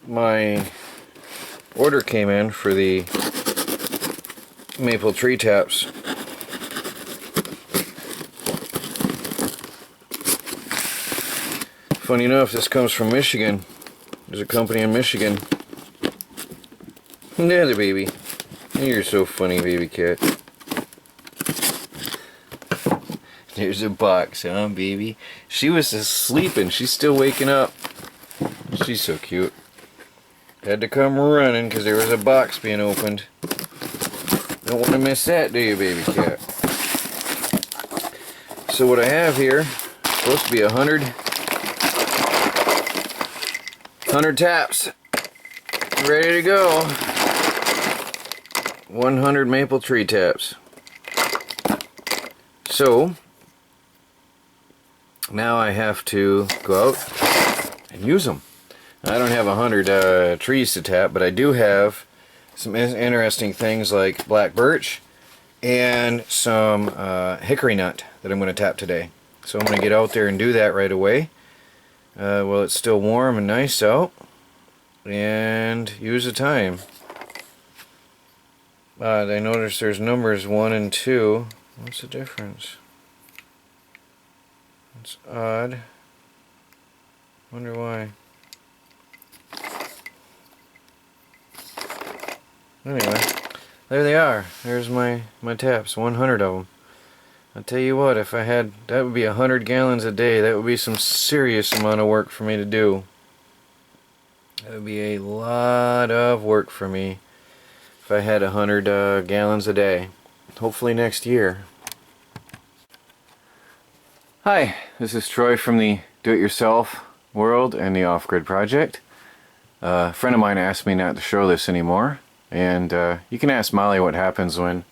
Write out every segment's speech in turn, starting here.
my order came in for the maple tree taps. Funny enough, this comes from Michigan. There's a company in Michigan. There's a baby. You're so funny, baby cat. There's a box, huh, baby? She was sleeping. She's still waking up. She's so cute. Had to come running because there was a box being opened. Don't want to miss that, do you, baby cat? So what I have here is supposed to be 100 taps. Ready to go. 100 maple tree taps. So now I have to go out and use them. I don't have 100 trees to tap, but I do have some interesting things like black birch and some hickory nut that I'm going to tap today. So I'm going to get out there and do that right away while it's still warm and nice out, and use the time. I noticed there's numbers 1 and 2. What's the difference? It's odd. Wonder why. Anyway, there they are. There's my taps, 100 of them. I'll tell you what, if I had, that would be 100 gallons a day. That would be some serious amount of work for me to do. That would be a lot of work for me if I had 100 gallons a day. Hopefully next year. Hi, this is Troy from the Do-It-Yourself World and the Off-Grid Project. A friend of mine asked me not to show this anymore, and you can ask Molly what happens when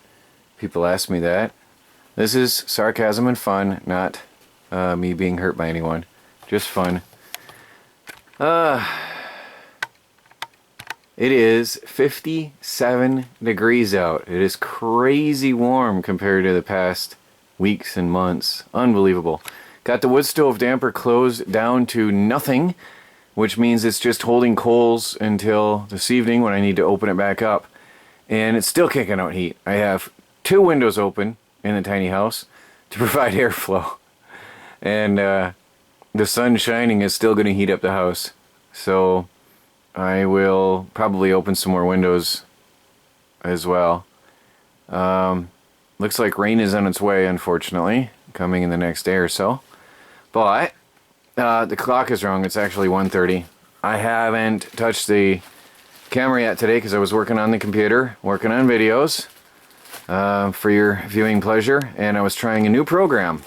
people ask me that. This is sarcasm and fun, not me being hurt by anyone. Just fun. It is 57 degrees out. It is crazy warm compared to the past weeks and months. Unbelievable. Got the wood stove damper closed down to nothing, which means it's just holding coals until this evening when I need to open it back up. And it's still kicking out heat. I have 2 windows open in the tiny house to provide airflow. And the sun shining is still going to heat up the house. So I will probably open some more windows as well. Looks like rain is on its way, unfortunately, coming in the next day or so. But the clock is wrong. It's actually 1:30. I haven't touched the camera yet today because I was working on the computer, working on videos for your viewing pleasure, and I was trying a new program,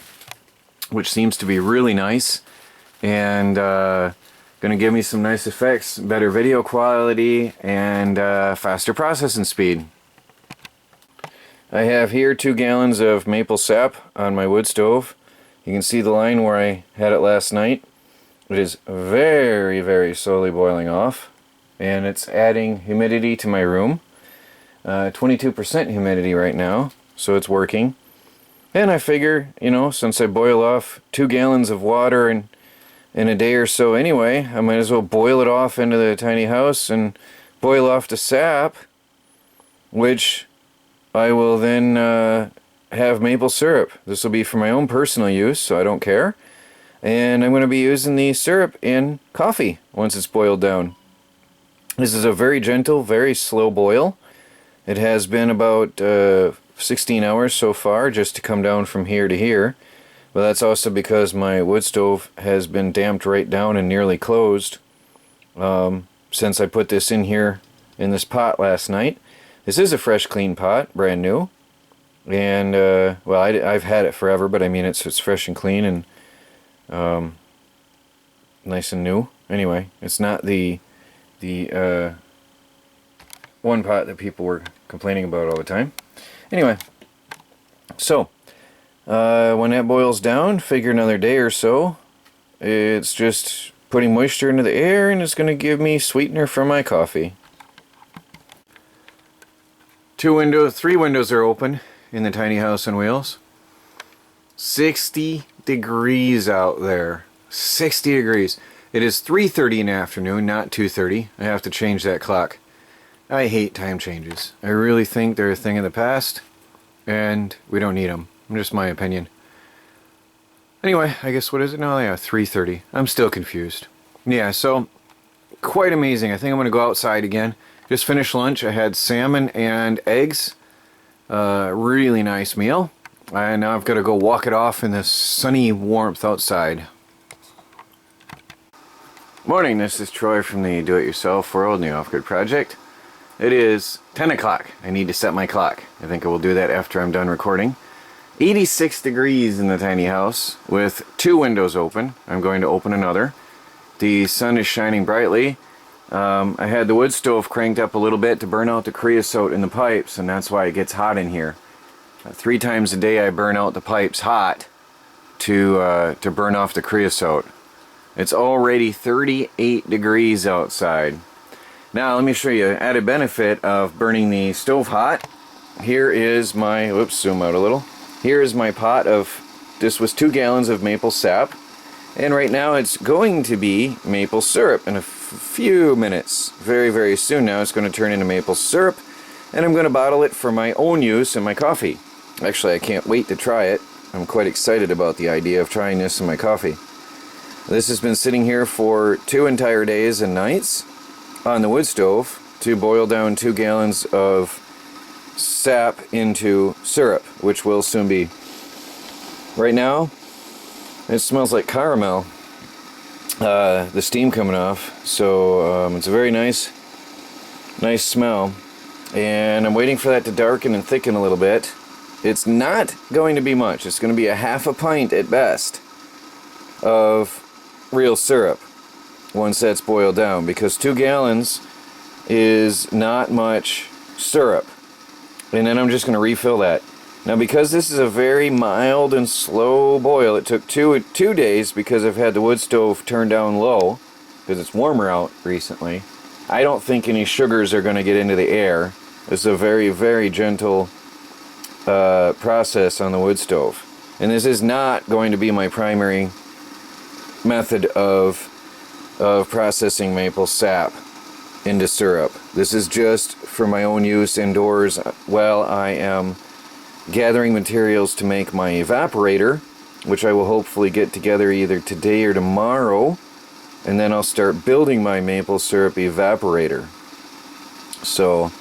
which seems to be really nice and going to give me some nice effects, better video quality, and faster processing speed. I have here 2 gallons of maple sap on my wood stove. You can see the line where I had it last night. It is very, very slowly boiling off, and it's adding humidity to my room. 22% humidity right now, so it's working. And I figure, you know, since I boil off 2 gallons of water in a day or so anyway, I might as well boil it off into the tiny house and boil off the sap, which I will then have maple syrup. This will be for my own personal use, so I don't care. And I'm going to be using the syrup in coffee once it's boiled down. This is a very gentle, very slow boil. It has been about 16 hours so far just to come down from here to here. But that's also because my wood stove has been damped right down and nearly closed since I put this in here in this pot last night. This is a fresh, clean pot, brand new. And, well, I've had it forever, but I mean it's fresh and clean and nice and new. Anyway, it's not the one pot that people were complaining about all the time. Anyway, so when that boils down, figure another day or so, it's just putting moisture into the air, and it's going to give me sweetener for my coffee. 3 windows are open in the tiny house on wheels. 60 degrees out there. 60 degrees. It is 3:30 in the afternoon, not 2:30. I have to change that clock. I hate time changes. I really think they're a thing of the past, and we don't need them. Just my opinion. Anyway, I guess what is it now? Yeah, 3:30. I'm still confused. Yeah, so quite amazing. I think I'm going to go outside again. Just finished lunch. I had salmon and eggs. Really nice meal. And now I've got to go walk it off in the sunny warmth outside. Morning, this is Troy from the Do-It-Yourself World and the Off-Grid Project. It is 10 o'clock. I need to set my clock. I think I will do that after I'm done recording. 86 degrees in the tiny house with 2 windows open. I'm going to open another. The sun is shining brightly. I had the wood stove cranked up a little bit to burn out the creosote in the pipes, and that's why it gets hot in here. 3 times a day I burn out the pipes hot to burn off the creosote. It's already 38 degrees outside. Now let me show you an added benefit of burning the stove hot. Here is my, whoops, zoom out a little. Here is my pot of, this was 2 gallons of maple sap. And right now it's going to be maple syrup in a few minutes. Very, very soon now it's going to turn into maple syrup. And I'm going to bottle it for my own use in my coffee. Actually, I can't wait to try it. I'm quite excited about the idea of trying this in my coffee. This has been sitting here for 2 entire days and nights on the wood stove to boil down 2 gallons of sap into syrup, which will soon be. Right now, it smells like caramel, the steam coming off, so it's a very nice smell, and I'm waiting for that to darken and thicken a little bit. It's not going to be much. It's going to be a half a pint at best of real syrup once that's boiled down, because 2 gallons is not much syrup. And then I'm just going to refill that. Now, because this is a very mild and slow boil, it took two days because I've had the wood stove turned down low because it's warmer out recently. I don't think any sugars are going to get into the air. It's a very, very gentle process on the wood stove. And this is not going to be my primary method of processing maple sap into syrup. This is just for my own use indoors while I am gathering materials to make my evaporator, which I will hopefully get together either today or tomorrow, and then I'll start building my maple syrup evaporator. So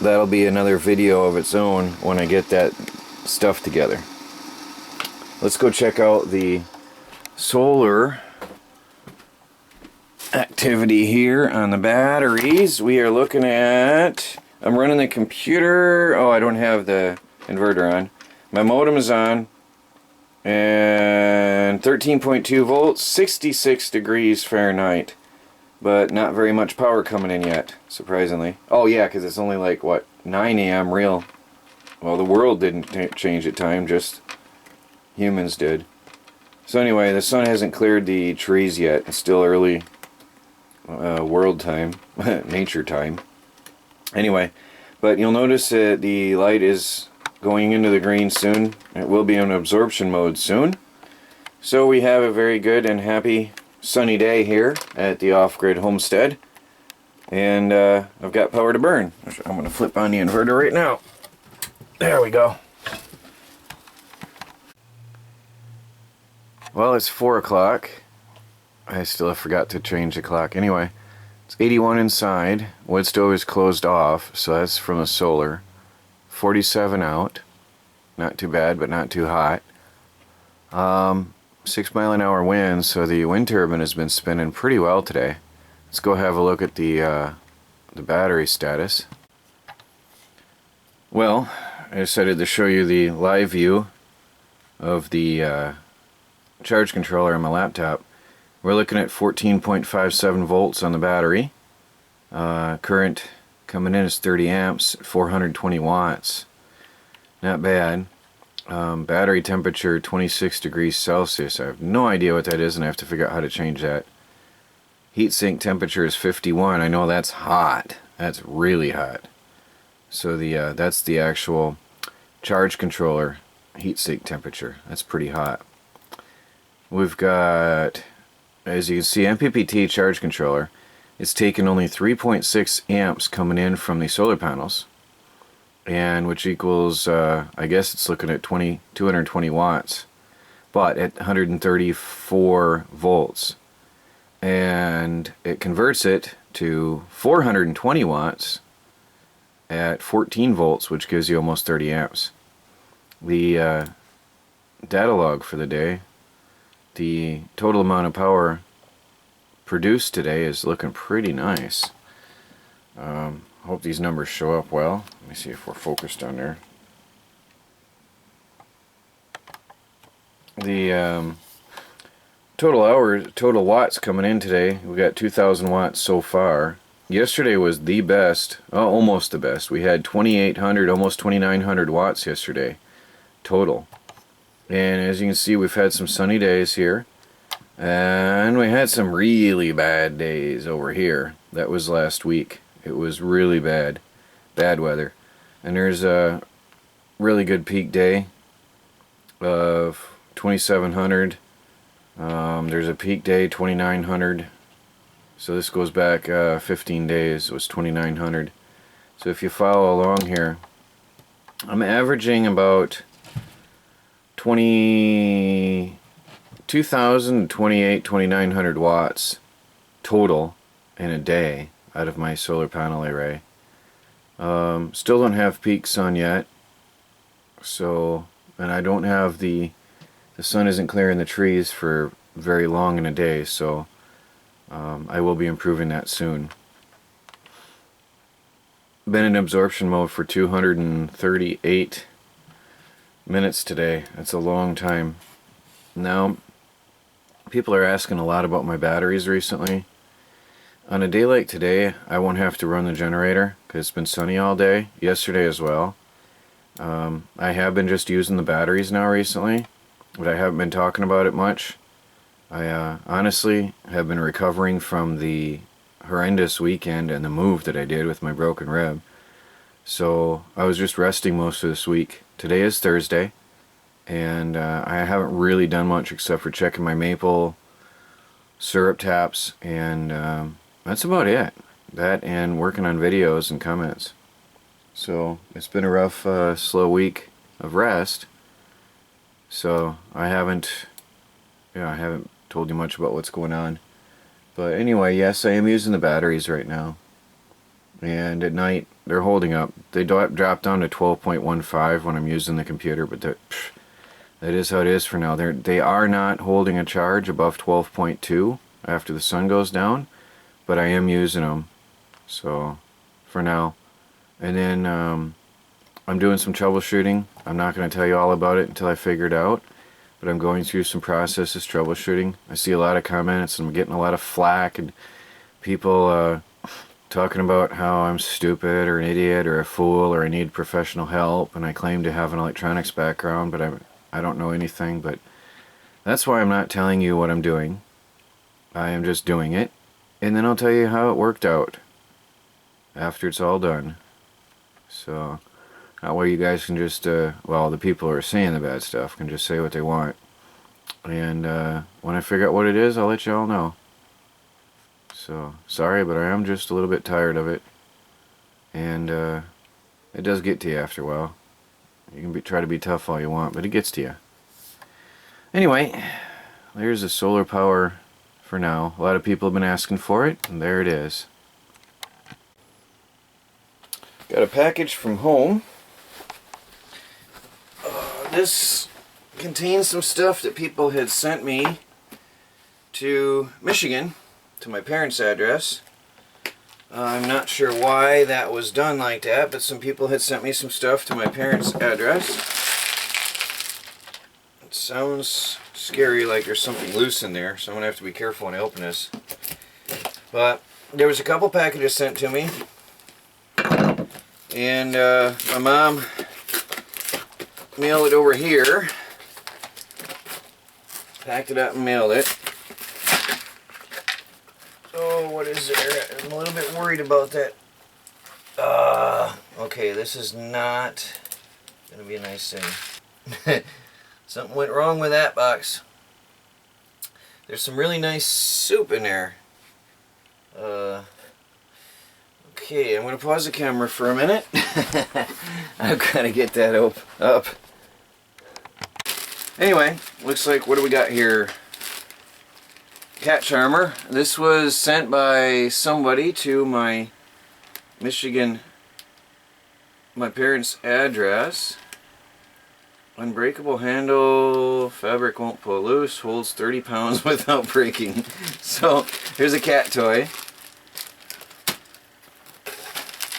that'll be another video of its own when I get that stuff together. Let's go check out the solar activity here on the batteries. We are looking at, I'm running the computer. Oh, I don't have the inverter on. My modem is on, and 13.2 volts, 66 degrees Fahrenheit, but not very much power coming in yet, surprisingly. Oh yeah, because it's only like, what, 9 a.m. real. Well, the world didn't change at time, just humans did. So anyway, the sun hasn't cleared the trees yet. It's still early world time, nature time. Anyway, but you'll notice that the light is going into the green soon. It will be in absorption mode soon. So we have a very good and happy sunny day here at the Off-Grid Homestead. And I've got power to burn. I'm going to flip on the inverter right now. There we go. Well, it's 4 o'clock. I still forgot to change the clock. Anyway, it's 81 inside. Wood stove is closed off, so that's from the solar. 47 out. Not too bad, but not too hot. 6-mile-an-hour wind, so the wind turbine has been spinning pretty well today. Let's go have a look at the battery status. Well, I decided to show you the live view of the charge controller on my laptop. We're looking at 14.57 volts on the battery. Current coming in is 30 amps, 420 watts. Not bad. Battery temperature 26 degrees Celsius. I have no idea what that is, and I have to figure out how to change that. Heatsink temperature is 51. I know that's hot. That's really hot. So that's the actual charge controller heatsink temperature. That's pretty hot. We've got as you can see, MPPT charge controller, it's taken only 3.6 amps coming in from the solar panels, and which equals, I guess it's looking at 220 watts, but at 134 volts. And it converts it to 420 watts at 14 volts, which gives you almost 30 amps. The data log for the day, the total amount of power produced today is looking pretty nice. Hope these numbers show up well. Let me see if we're focused on there. The total watts coming in today, we got 2,000 watts so far. Yesterday was the best, almost the best. We had 2,800, almost 2,900 watts yesterday total. And as you can see, we've had some sunny days here, and we had some really bad days over here. That was last week. It was really bad weather. And there's a really good peak day of 2,700. There's a peak day 2,900. So this goes back 15 days. It was 2,900. So if you follow along here, I'm averaging about 2,900 watts total in a day out of my solar panel array. Still don't have peak sun yet, so, and I don't have the sun isn't clearing the trees for very long in a day, so I will be improving that soon. Been in absorption mode for 238 minutes today. That's a long time. Now, people are asking a lot about my batteries recently. On a day like today, I won't have to run the generator because it's been sunny all day. Yesterday as well. I have been just using the batteries now recently, but I haven't been talking about it much. I honestly have been recovering from the horrendous weekend and the move that I did with my broken rib. So I was just resting most of this week. Today is Thursday, and I haven't really done much except for checking my maple syrup taps, and that's about it. That and working on videos and comments. So it's been a rough, slow week of rest. So I haven't told you much about what's going on. But anyway, yes, I am using the batteries right now. And at night, they're holding up. They drop down to 12.15 when I'm using the computer, but that is how it is for now. They are not holding a charge above 12.2 after the sun goes down, but I am using them. So, for now. And then, I'm doing some troubleshooting. I'm not going to tell you all about it until I figure it out. But I'm going through some processes troubleshooting. I see a lot of comments and I'm getting a lot of flack and people talking about how I'm stupid or an idiot or a fool or I need professional help, and I claim to have an electronics background, but I don't know anything. But that's why I'm not telling you what I'm doing. I am just doing it, and then I'll tell you how it worked out after it's all done. So that way you guys can just, well, the people who are saying the bad stuff can just say what they want. And when I figure out what it is, I'll let you all know. So, sorry, but I am just a little bit tired of it. And it does get to you after a while. You can try to be tough all you want, but it gets to you. Anyway, there's the solar power for now. A lot of people have been asking for it, and there it is. Got a package from home. This contains some stuff that people had sent me to Michigan, to my parents' address. I'm not sure why that was done like that, but some people had sent me some stuff to my parents' address. It sounds scary, like there's something loose in there, so I'm going to have to be careful when I open this. But there was a couple packages sent to me, and my mom mailed it over here, packed it up and mailed it. Oh, what is there? I'm a little bit worried about that. Okay, this is not gonna be a nice thing. Something went wrong with that box. There's some really nice soup in there. Okay, I'm going to pause the camera for a minute. I've got to get that up. Anyway, looks like, what do we got here? Cat charmer. This was sent by somebody to my Michigan, my parents' address. Unbreakable handle, fabric won't pull loose, holds 30 pounds without breaking. So, here's a cat toy.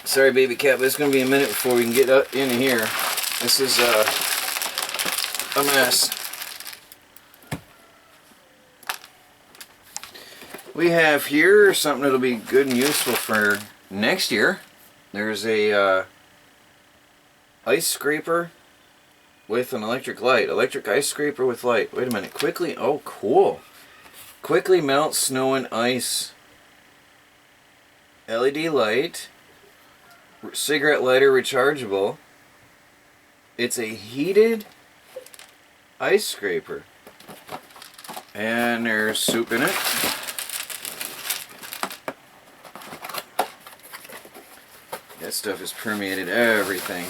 Sorry baby cat, but it's going to be a minute before we can get up in here. This is a mess. We have here something that'll be good and useful for next year. There's a ice scraper with an electric light. Electric ice scraper with light. Wait a minute. Quickly. Oh, cool. Quickly melt snow and ice. LED light. Cigarette lighter rechargeable. It's a heated ice scraper. And there's soup in it. That stuff has permeated everything.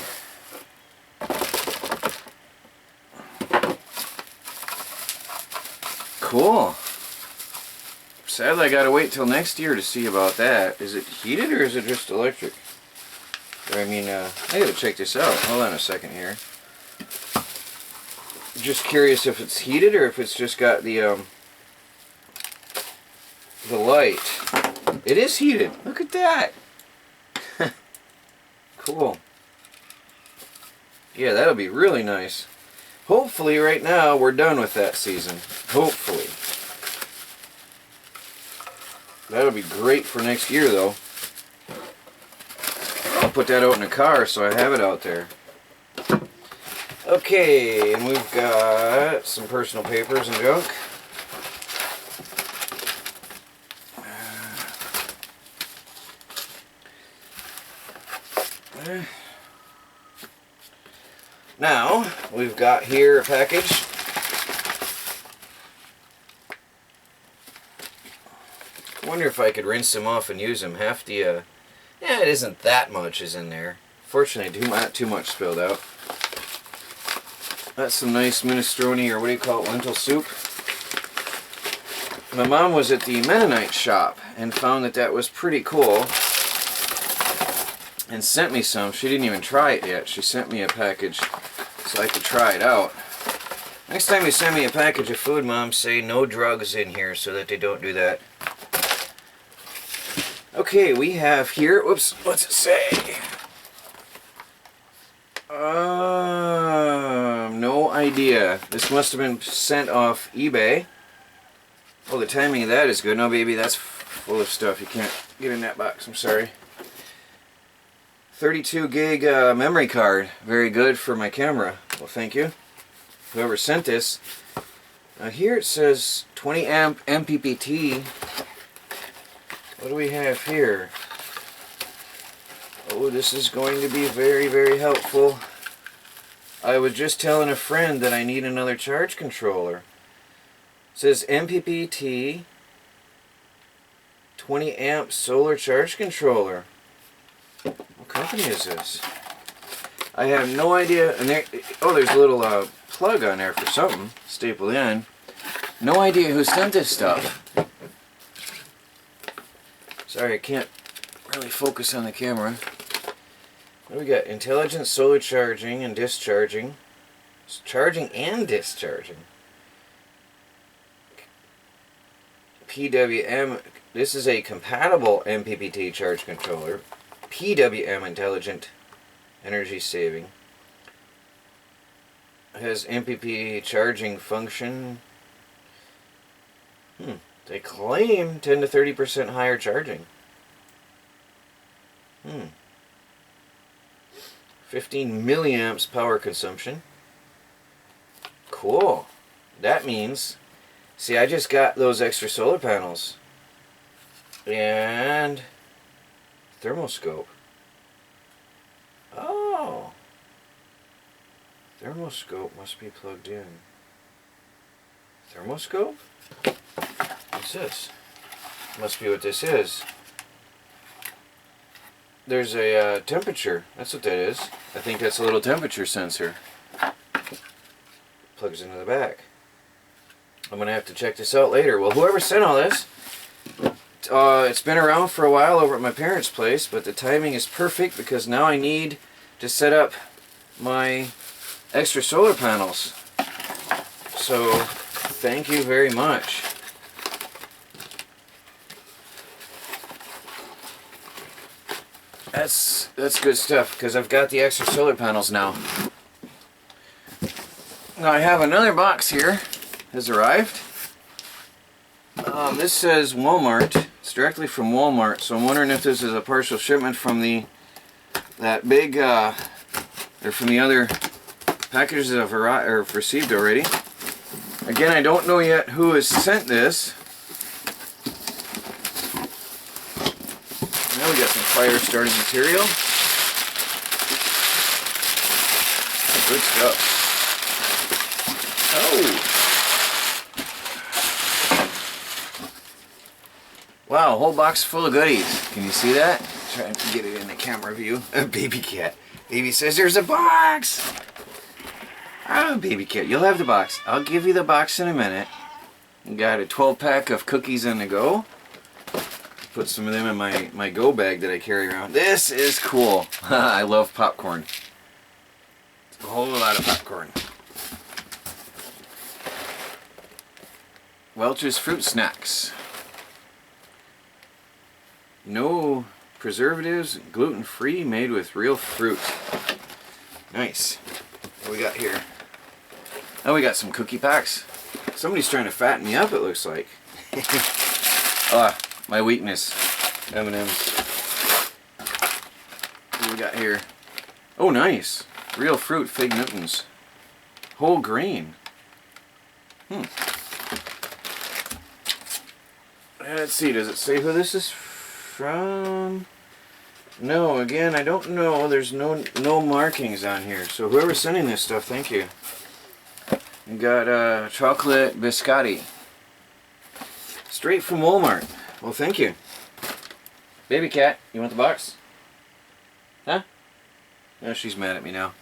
Cool. Sadly, I gotta wait till next year to see about that. Is it heated or is it just electric? I mean, I gotta check this out. Hold on a second here. Just curious if it's heated or if it's just got the light. It is heated. Look at that. Cool. Yeah, that'll be really nice. Hopefully right now we're done with that season. Hopefully. That'll be great for next year though. I'll put that out in the car so I have it out there. Okay, and we've got some personal papers and junk. Now, we've got here a package. I wonder if I could rinse them off and use them. Half the, yeah, it isn't that much is in there. Fortunately, not too much spilled out. That's some nice minestrone, or what do you call it, lentil soup. My mom was at the Mennonite shop and found that that was pretty cool. And sent me some. She didn't even try it yet. She sent me a package so I could try it out. Next time you send me a package of food, Mom, say no drugs in here so that they don't do that. Okay, we have here, whoops, what's it say? No idea. This must have been sent off eBay. Oh, the timing of that is good. No, baby, that's full of stuff. You can't get in that box. I'm sorry. 32 gig memory card. Very good for my camera. Well, thank you. Whoever sent this. Here it says 20 amp MPPT. What do we have here? Oh, this is going to be very, very helpful. I was just telling a friend that I need another charge controller. It says MPPT 20 amp solar charge controller. What company is this? I have no idea. And there, oh, there's a little plug on there for something stapled in. No idea who sent this stuff. Sorry, I can't really focus on the camera. What do we got? Intelligent solar charging and discharging. Charging and discharging. PWM. This is a compatible MPPT charge controller. PWM intelligent energy saving. It has MPP charging function. They claim 10 to 30% higher charging. 15 milliamps power consumption. Cool. That means, see, I just got those extra solar panels. And thermoscope. Oh. Thermoscope must be plugged in. Thermoscope? What's this? Must be what this is. There's a temperature. That's what that is. I think that's a little temperature sensor. Plugs into the back. I'm going to have to check this out later. Well, whoever sent all this, it's been around for a while over at my parents' place, but the timing is perfect because now I need to set up my extra solar panels. So, thank you very much. That's good stuff because I've got the extra solar panels now. Now I have another box here. Has arrived. This says Walmart. It's directly from Walmart, so I'm wondering if this is a partial shipment from that big or from the other packages that I've received already. Again, I don't know yet who has sent this. Now we got some fire starting material. Good stuff. Oh! Wow, a whole box full of goodies. Can you see that? Trying to get it in the camera view. Baby cat. Baby says there's a box! Ah, baby cat, you'll have the box. I'll give you the box in a minute. Got a 12-pack of cookies on the go. Put some of them in my go bag that I carry around. This is cool. I love popcorn. A whole lot of popcorn. Welch's Fruit Snacks. No preservatives, gluten-free, made with real fruit. Nice. What we got here? Oh, we got some cookie packs. Somebody's trying to fatten me up, it looks like. Ah, my weakness. M&M's. What do we got here? Oh, nice. Real fruit Fig Newtons. Whole grain. Let's see, does it say who this is from? No, again, I don't know. There's no markings on here. So whoever's sending this stuff, thank you. We got chocolate biscotti. Straight from Walmart. Well, thank you. Baby cat, you want the box? Huh? No, she's mad at me now.